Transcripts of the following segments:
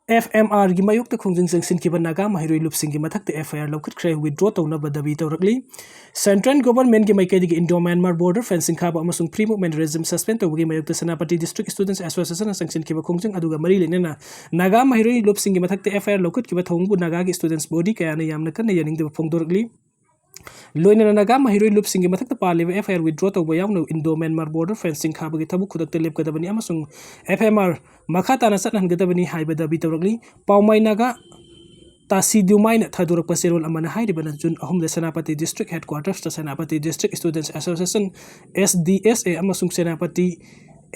FMR gi mayuk ta khongjing jangsin ki naga mahiroi lupsing gi mathak te FIR lokut khre withdraw tawna badabi tawrakli Central Government gi maikay gi Indo Myanmar border fencing khaba amasung free movement regime suspend tawgi mayuk ta Senapati District Students Association sangsin ki khongjing aduga mari lenena naga mahiroi lupsing gi mathak te FIR lokut ki thongbu naga gi students body kaya na yamna kan yaning de phongdorkli Loina naga mahiroi lupsing gi mathak ta paleba FIR withdraw tawba yawna Indo Myanmar border fencing khaba gi thabu khudak te lepkadabani amasung FMR makata na sathan gadabani haibada bi tawrakli paumai naga Tasi Dumain Thadurok Pasirol Amana Haidibana Jun Ahum the Senapati District Headquarters to Senapati District Students Association SDSA Amasung Senapati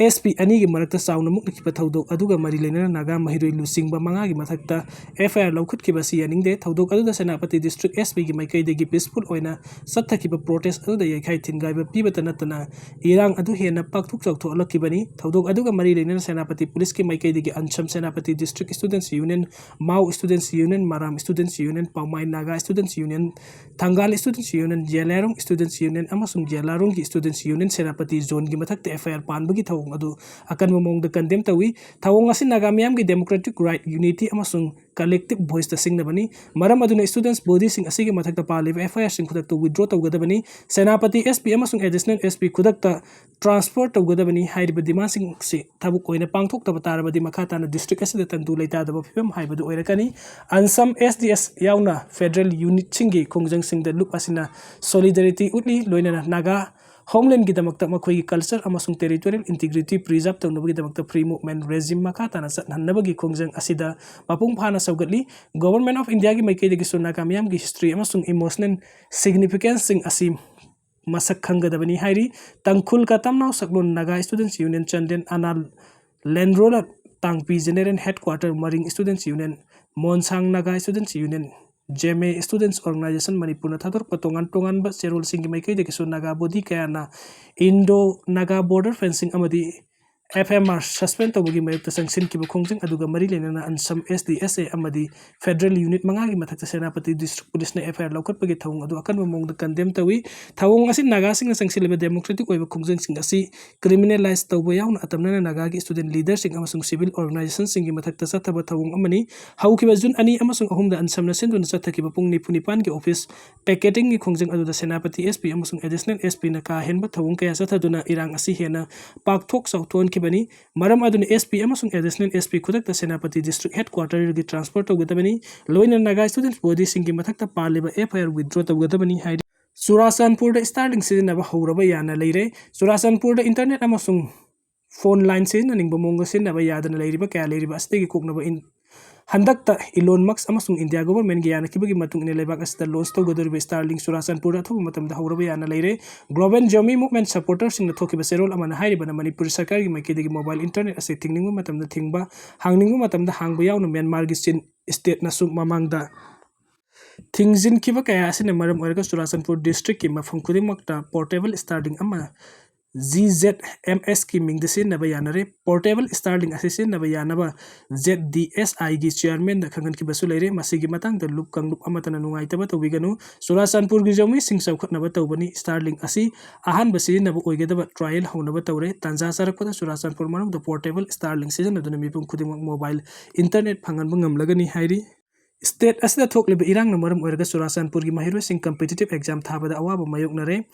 SP Anigi Marakta Sound Mukki Pataudo Aduga Marilena Naga Mahiri Lusing Bamangagi Matakta FIR Lokut Kibasi and Inde Taudo Aduga Senapati District SP Makai de Peaceful Oina Satakiba protest Uda Yakaitin Gaiba Pibatanatana Irang Aduhena Paktuk to Alakibani Taudo Aduga Marilena Senapati Police Makai de Ancham Senapati District Students Union Mau Students Union Maram Students Union Paumai Naga Students Union Tangal Students Union Jalarong Students Union Amasung Jalarong Students Union Senapati Zone Gimatak FIR Panbagi adu akan momong de condemn tawi thawong asin nagamyam gi democratic right unity amasung collective voice ta sing nabani maram aduna students body sing asigi mathak ta paliba FIR sing khudak to withdraw tawgadabani Senapati SP amasung additional SP khudak ta transfer tawgadabani hairiba demand sing se thabuk oina pangthok ta tarabadi makhata na district asida tandu leita daba phim haibadu oirakani ansam SDS yauna federal unit singi kongjang sing de loop asina solidarity utli loina naga Homeland gi damakta makhoi culture amasung territorial integrity preserve tawnabi damakta free movement regime makata na satnabagi khongjang asida mapung phana saugatli government of India gi maikei gi suna kamyam gi history amasung emotional significance sing asim masak khangadabani hairi tangkhul katamnaw saklon naga students union chanden anal landrola tangpi general headquarter maring students union monsang naga students union JMA Students Organization Manipur na Thador Patongan Tongan ba Serol Singi Maikay de Kiso Naga Bodi kaya na Indo Naga Border Fencing amadi FMR suspend tawagi mayuk ta sangsin ki khongjing aduga mari lena na ansam SDSA amadi federal unit mangagi mathak Senapati District Police na FIR lokot pagi thawung adu akan momong de condemn tawi thawung asin naga sing na sangsil be democratic oiba khongjing sing asi criminalize tawba yauna atamna naga gi student leader sing amasung civil organization sing gi mathak ta sathaba thawung amani haukiba jun ani amasung ahum da ansam na sendu na sathaki pung nipunipan gi office packeting gi khongjing adu da Senapati SP amasung additional SP na ka hen ba thawung kaya sathaduna irang asi hena pakthok sauton bani maram adun SP amasung additional SP khudak ta Senapati District Headquarter gi transfer to gadabani loina naga students body sing gi mathak ta paleba FIR withdraw to gadabani hai Churachandpur da Starlink sizinaba horaba yana leire Churachandpur da internet amasung phone line sin ningba monga sinaba yadana leiriba kaya leiriba astegi koknaba in Handakta Elon Musk amasung India government gi yana kibagi matung ne lebak asta launch to godor be Starlink Churachandpur athu matam da horaba yana leire global Jami movement supporters sing na thoki ba serol amana hairi bana Manipur sarkar gi maikedi gi mobile internet ase tingning matam da thingba hangning matam da hangba yauna Myanmar gi sin state na su mamang da Thingjin kiba kaya asina maram oirga Churachandpur district ki mafum khudimakta portable Starlink ama GZMS ki mingdesin na bayanare portable Starlink assistant na bayanaba ZDSI gi chairman da khangan ki basu leire masigi matang da loop kang loop amatana nungai taba to biganu Churachandpur gi jomi singsaw khatna ba tawbani Starlink asi ahan basi na ba oigedaba trial hona ba tawre tanja sarakpa Churachandpur manung da portable Starlink season aduna mipum khudimak mobile internet phangan bangam lagani hairi State asida thokliba irang na maram oirga Churachandpur gi mahiro sing competitive exam thabada awaba mayok nare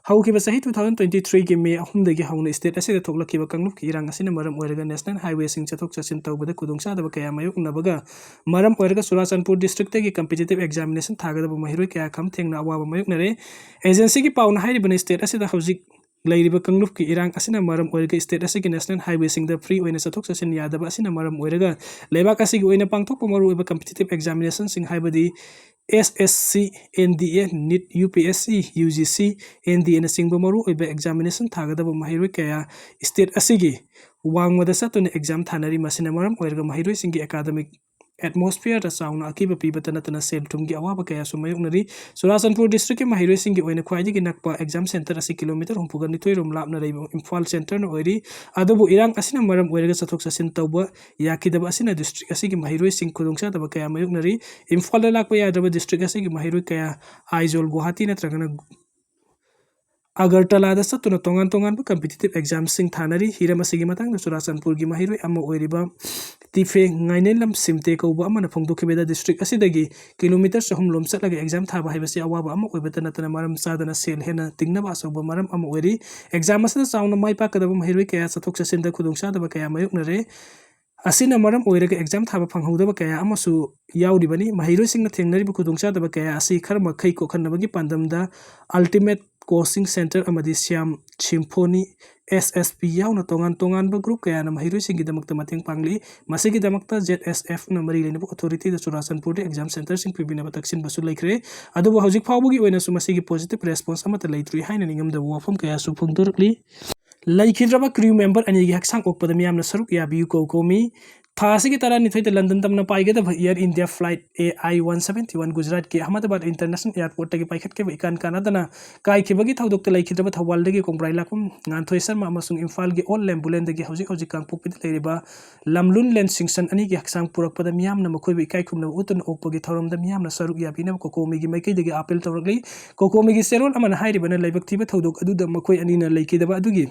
haukiba sahi 2023 gi May ahum dagi hauna state asida thoklakiba kangluk ki irang asina maram oirga national highway sing chathok chasin tawbada kudungsa daba kaya mayok nabaga maram oirga Churachandpur district gi competitive examination thagada ba mahiro kaya kham thengna awaba mayok nare agency gi pauna hairi bane state asida hauzik Lairiba kangluf ki irang asina maram oirga state asigi national highway sing the free oina sathok sasin yadaba asina maram oirga lebak asigi oina pangthok pamaru oiba competitive examination sing haibadi SSC NDA NEET UPSC UGC NDA na singba maru oiba examination thagadaba mahiroi kaya state asigi wangmada satuna exam thanari masina maram oirga mahiroi singi academic atmosphere da sauna akiba pibatana tana sel tumgi awaba kaya sumayuknari Churachandpur district ki mahiroi singi oina khwaiji gi nakpa exam center asi kilometer humpuga nitoi rom lapna reiba Imphal center no oiri adubu irang asina maram oirga sathok sasin tawba yakidaba asina district asi gi mahiroi sing khudungsa daba kaya mayuknari Imphal la lakpa yadaba district asi gi mahiroi kaya Aizol Guwahati natragana Agartala da satuna tongan tongan competitive exam sing thanari hiram asigi matang da Churachandpur gi mahiroi amma oiriba tife ngainelam simte ko ba amana phongdokibeda district asidagi kilometer sahum lom chatlaga exam thaba haibasi awaba amma oibata natana maram sadana sel hena tingnaba asoba maram amma oiri exam asana chauna mai pakadaba mahiroi kaya chathok chasinda khudungsa daba kaya mayuknare asina maram oiraga exam thaba phanghodaba kaya amasu yauribani mahiroi singna thengnariba khudungsa daba kaya asi kharma khai ko khannabagi pandamda ultimate coaching center amadi siam symphony SSP yauna tongan tongan ba group kaya na mahiroi singi damakta mateng pangli masigi damakta ZSF na mari lena authority da Churachandpur exam center sing pibina bataksin basu laikre aduba hojik phawbugi oina su masigi positive response amata laitri haina ningam da wafam kaya su phongdorli laikhidraba crew member ani gi haksang okpada miyamna saruk ya biu ko komi Thasi ki tara nithoi London tamna paige da Air India flight AI 171 Gujarat ke Ahmedabad International Airport tagi paikhat ke ikan kanadana kai ke bagi thaudok te laikhidraba thawal dagi kongrai lakum nganthoi sarma amasung Imphal gi all lambulen dagi hojik kangpok pit leiriba lamlun len singsan ani gi haksang purak pada miyam na makhoi ikai khumna utun okpagi thorom da miyam na saruk yabina kokomi gi maikai dagi apel tawragli kokomi gi serol amana hairibana laibak thiba thaudok adu da makhoi ani na laikhidaba adugi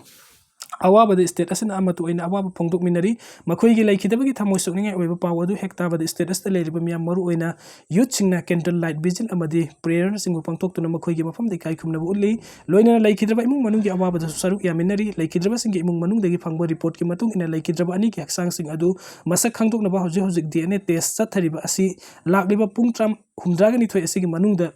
awaba da state asana amatu aina awaba phongdok minari makhoi gi laikhidaba gi thamoi sokninga oiba paw adu hekta ba da state asta leiriba miyam maru oina youth singna candle light vigil amadi prayer singbu pangtok tuna makhoi gi mafam de kai khumna bu ulli loina laikhidraba imung manung gi awaba da saruk yaminari laikhidraba singi imung manung dagi phangba report ki matung ina laikhidraba ani ki haksang sing adu masak khangdok na ba hojik DNA test chathariba asi lakliba pungtram humdraga ni thoi asigi manung da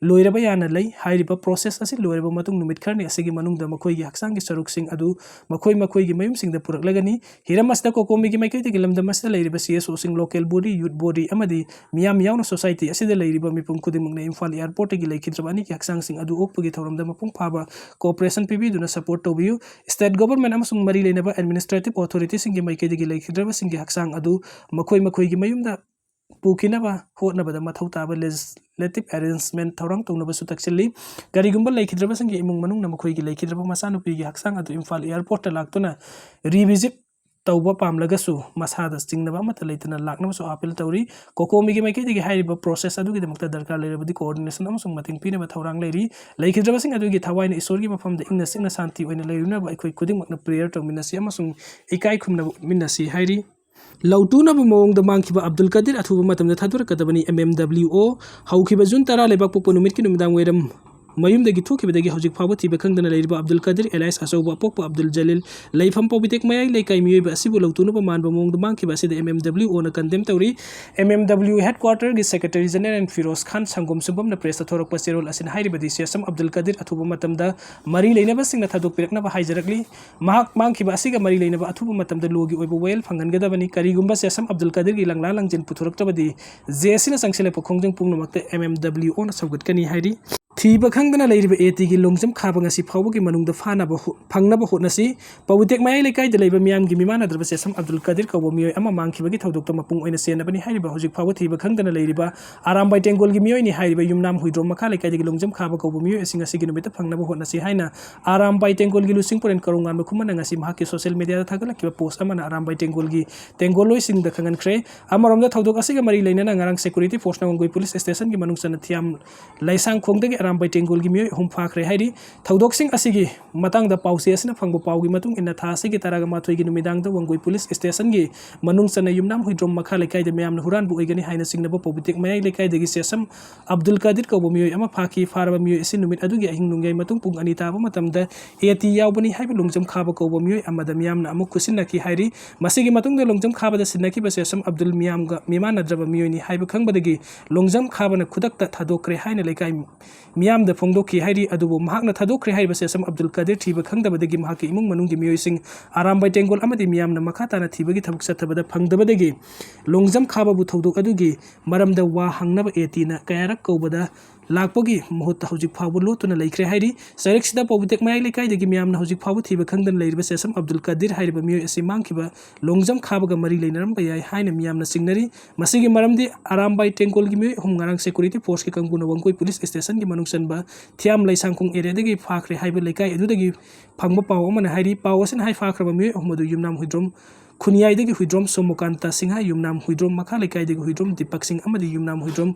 loiraba yana lay hairiba process asi loiraba matung numit kharni asigi manung da makhoi gi haksang gi saruk sing adu makhoi gi mayum sing da purak lagani hiramas da kokomi gi maikai gi lamda mas da leiriba CSO sing local body youth body amadi miyam yauna society asi da leiriba mipum khudimuk na Imphal airport gi laikhidraba ani gi haksang sing adu okpagi thoram da mapung phaba cooperation pibi duna support tobiu state government amasung mari leinaba administrative authority sing gi maikai gi laikhidraba sing gi haksang adu makhoi gi mayum da pukinaba hotnaba da mathau taba legislative arrangement thorang tongnaba su takchili garigumba laikhidraba sangi imung manung na makhoi gi laikhidraba masanu pi gi haksang adu Imphal airport ta laktuna revisit tauba pamlagasu masada singnaba mata leitana laknaba su appeal tawri kokomi gi maikei gi hairiba process adu gi damakta darkar leirabadi coordination amasung mating pinaba thorang leiri laikhidraba sing adu gi thawaina isor gi mafam da ingna singna santi oina leiruna ba ikoi khudingmakna prayer tawminasi amasung ikai khumna minasi hairi Lautuna bumong da mangkiba Abdul Qadir athuba matamda thadurkadabani MMWO haukiba jun tara lebak pokpo numit ki numdang weram mayum dagi thokibadagi hojik phawba thiba khangdana leiriba Abdul Qadir Elias Asoba pokpo Abdul Jalil leifam pobitek mayai leikai miyoiba asibu lautuna ba manba mong da mangkiba asida MMWO na condemn tawri MMWO headquarter gi secretary general and Firoz Khan sangom subam na press thorak pasirol asin hairiba DCSM Abdul Qadir athuba matamda mari leinaba singna thadok pirakna ba haijarakli mahak mangkiba asiga mari leinaba athuba matamda logi oiba wel phangangadabani karigumba sesam Abdul Qadir gi langla langjin puthuraktabadi jesina sangsile pokhongjang pungnamakta MMWO na saugatkani hairi Thiba khangdana leiriba AT gi longjam khaba ngasi phawba gi manungda phangnaba hotnasi pawutek mai lekai da leiba miyam gi mimana draba sesam Abdul Qadir kawba miyoi ama mangkhiba gi thaudok ta mapung oina senabani hairiba hojik phawba thiba khangdana leiriba Arambai tengol gi miyoi ni hairiba yumnam huidrom makha lekai gi longjam khaba kawba miyoi asinga sigi numita phangnaba hotnasi haina Arambai tengol gi lusing poren karongan khumana ngasi mahaki social media da thagala kiba post amana Arambai tengol gi tengoloi sing da khangan khre amarom da thaudok asiga mari leinana ngarang security force na ngoi police station gi manung sana thiam laisang khongdagi Arambai tengol gi miyoi humphakre hairi thaudok sing asigi matang da pause asina phangbo pawgi matung ina tha asigi taraga mathoi gi numidang da wangoi police station gi manung sana yumnam huidrom makha lekai da miyam na huran bu oigani haina singnaba pobitek mayai lekai dagi sesam Abdul Qadir kawbo miyoi ama phaki faraba miyoi asin numit adugi ahing nungai matung pung ani taba matamda AT yaubani haiba longjam khaba kawbo miyoi amada miyam na amuk kusinna ki hairi masigi matung da longjam khaba da sinna ki ba sesam Abdul miyam ga mimana draba miyoi ni haiba khangbadagi longjam khaba na khudakta thadokre haina lekai miyam da phongdoki hairi adubu mahakna thadokre haiba sesam Abdul Qadir thiba khangdabadagi mahaki imung manung gi miyoi sing Arambai tengol amadi miyam na makata na thibagi thabuk sathabada phangdabadagi longjam khaba bu thodok adugi maramda wa hangnaba AT na kayarak kawbada lakpagi mohutta hojik phawbu lotuna laikre hairi sarik sida pobitek mayai lekai dagi miyam na hojik phawbu thiba khangdan leiriba sesam Abdul Qadir hairiba miyoi asi mangkiba longjam khaba ga mari leinaram bayai haina miyam na singnari masigi maramdi Arambai tengol gi miyoi humngarang security force ki kanguna wangkoi police station gi manung sanba thiam laisangkung area dagi phakre haiba lekai edudagi phangba paw amana hairi paw asin hai phakraba miyoi ahmadu yumnam huidrom Khuniai dagi huidrom Somokanta Singha yumnam huidrom makha lekai dagi huidrom Deepak Singh amadi yumnam huidrom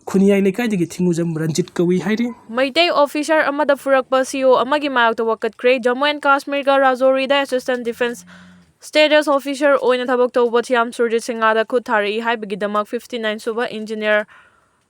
खुनियाई लेकाइदगी थिंगुजम Ranjit कवी हाइरी Maitei officer amada furakpa CEO amagi mayakta wakatkrei Jammu and Kashmir ga Rajouri da Assistant Defense Status Officer oina thabak tawba Thiam Surjit Singha khut thari haibagidamak 59 suba Engineer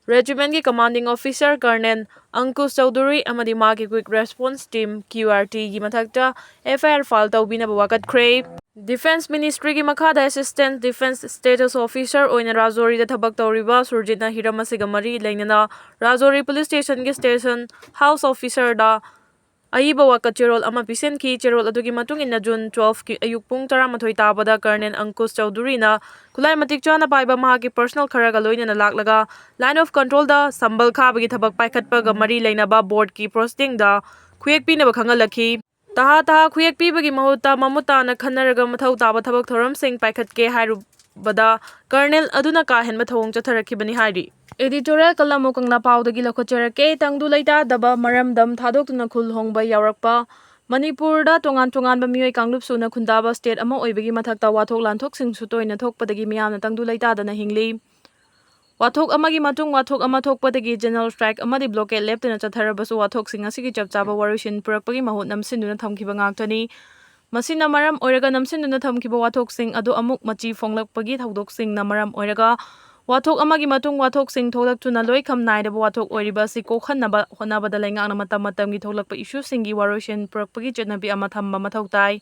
Regiment ki Commanding Officer Colonel Ankush Chowdhury amadi magi Quick Response Team QRT gi mathakta FIR file tawbina wakatkrei Defense Ministry ki makhada Assistant Defense Status Officer oina Rajouri da thabak tawriba Surjit na hiramasiga mari lainana Rajouri Police Station ki Station House Officer da Aiba wakat cherol ama pisen ki cherol adugi matung ina June 12 ki ayuk pung 12 tabada Colonel Ankush Chowdhury na kulai matik chana paiba mahaki personal kharaga loina na laklaga line of control da sambal khabagi thabak paikhatpa ga mari lainaba board ki proceeding da khuyek pinaba khangalakhi taha khuyek pibagi mahuta mamuta na khanaraga mathau taba thabak thoram sing paikhatke hairubada Colonel aduna ka henma thawong chatharakhibani hairi Editorial Kalamu Kangna Paudagi Lakocharake Tangdu Laita Daba Maram Dam Thadok Tuna Khul Hongba Yaurakpa Manipur da Tongan Bamiyoi Kanglup Suna Kundaba State Ama Oibagi Mathakta Wathok Lanthok Sing Sutoina Thokpadagi Miyamna Tangdu Laita Dana Hingli Wathok Amagi Matung Wathok Ama Thokpadagi General Strike Amadi Blockade Left na Chatharabasu Wathok Sing Asigi Chapchaba Warushin Purakpagi Mahut Namsinduna Thamkiba Ngaktani Masina Maram Oiraga Namsinduna Thamkiba Wathok Sing Adu Amuk Machi Fonglakpagi Thaudok Sing na Maram Oiraga Wathok amagi matung wathok sing tholak tuna loi kham naida wathok oiriba si ko khannaba honabada lainga na matam gi tholakpa issue singi waroshin purakpagi chetnabi ama thamba mathau tai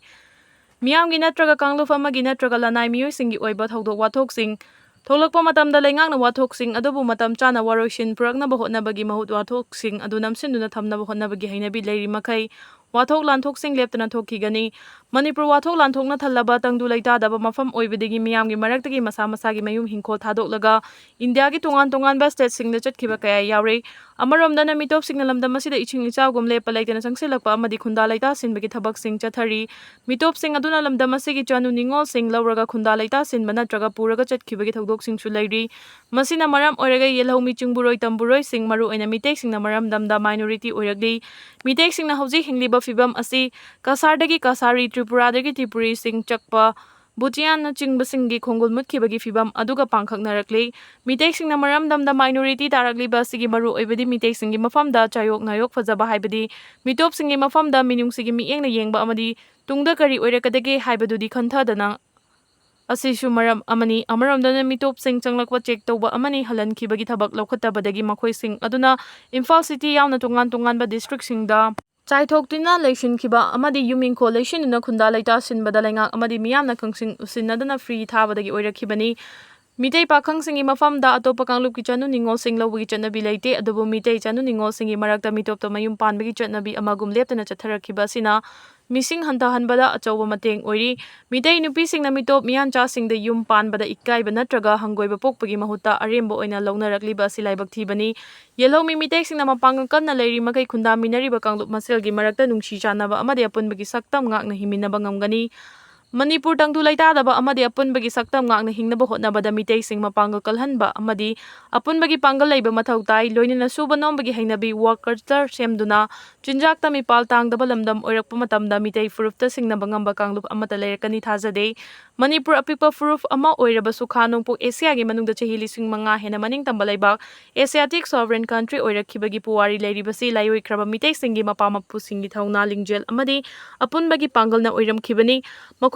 miyamgi natraga kangluf amagi natraga lanai miyoi singi oiba thodok wathok sing tholakpa matamda lainga na wathok sing adubu matam chana waroshin puraknaba hotnabagi mahut wathok sing adu namsinduna thamnaba hotnabagi hainabi leiri makai Wathok lanthok sing leptana thokigani Manipur wathok lanthokna thallaba tangdu laita daba mafam oibidagi miyamgi maraktagi masa masagi mayum hingkhol thadolaga India gi tongan ba state singna chatkhiba kaya yaure amaromda na mitop singna lamdam masida iching ichawgum lepa laitana sangsilakpa amadi khunda laita sinbagi thabak sing chathari mitop sing aduna lamdam masigi chanu ningol sing lawraga khunda laita sinba natraga puraga chatkibagi thodok sing su leiri masina maram oiraga yelhomi chingburoi tamburoi sing maru oina mitek singna maram damda minority oiragli mitek singna hauji hingliba fibam asi kasardagi kasari Tripuradagi Tripuri sing chakpa Butian na chingbasingi khongul mutkibagi fibam aduga pangkhak narakli mitek singna maram damda minority tarakli ba sigi maru oibadi mitek singi mafamda chayok nayok fajaba haibadi mitop singi mafamda minung sigi miengna yengba amadi tungda kari oirakadagi haibadudi khanthadana Asishu maram amani amaromdana mitop sing changlakwa check tawba amani halankibagi thabak laukhatabadagi makhoi sing aduna Imphal City yauna tongan ba district singda Chaithoktina Leishin Kiba Amadi Yuming Coalition in a Kunda Laita Sin Badalanga Amadi Miyamna Kangsing Usinadana Free Tabadagi Oira Kibani Mitei Pakang Singi Mafam da Atopakang Luki Chanu Ningo Sing Lawi Chanabi Late Adobo Mitei Chanu Ningo Singi Marakta Mitop to Mayum Panbagi Chanabi Amagum Leptana Chatara Kibasina Missing Hanta Hanbada Achowa Mateng Ori Mitei Nupi Sing Namitop Mian Cha Sing the Yum Pan Bada Ikai Banatraga Hangoi Bapokpagi Mahuta Arembo in a Lona Rakliba Silai Tibani Yellow Mimitek Sing Namapang Kana Lady Makai Kunda Minari Bakang Maselgi Marakta Nungshi Chanaba Amadi Apun Bagi Saktam Ngak na Himinabangam Gani Manipur tangdu laita daba amadi apun bagi saktam ngak na hingnaba hotnabada mitei sing mapangal kalhanba amadi apun bagi panggal laiba mathau tai loinina suba nom bagi hainabi worker semduna chinjak tami pal tang daba lamdam oirakpa matamda mitei furufta singnaba ngamba kanglup amata leirakani thajade Manipur apikpa furuf ama oiraba sukhanong pok Asia gi manungda chahili sing manga hena maning tamba laibak Asiatic sovereign country oirakhibagi puwari leiribasi layoi kraba mitei singi mapamapu singi thauna lingjel amadi apun bagi panggal na oiram khibani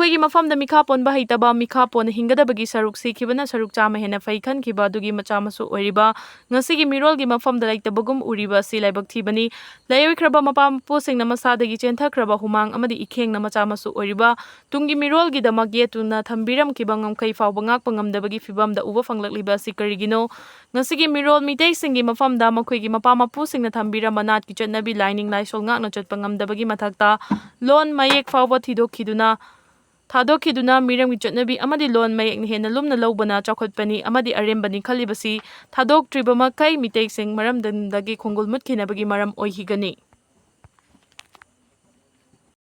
Makoigi mafamda mikhapon ba haitaba mikhapon hingadabagi saruk sikibana saruk chama hena faikhan kiba dugi machamasu oiriba ngasigi mirolgi mafamda laitabagum uriba si laibak thibani layoi kraba mapampu singna masadagi chenthkraba humang amadi ikhengna machamasu oiriba tungi mirolgi damak yetuna thambiram kiba ngamkai fawba ngakpa ngamdabagi fibamda uba fanglakliba si karigino ngasigi mirol mitei singi mafamda makoigi mapamapu singna thambiram manat ki chatnabi lining laisol ngakna chatpa ngamdabagi mathakta lon mayek fawba thidokiduna Thadokiduna miram chotnabi amadi lon mayek hena lumna lobana chakotpani amadi arembani khalibasi thadok triba makai mitei sing maram dandagi khongol mutkinabagi maram oihigani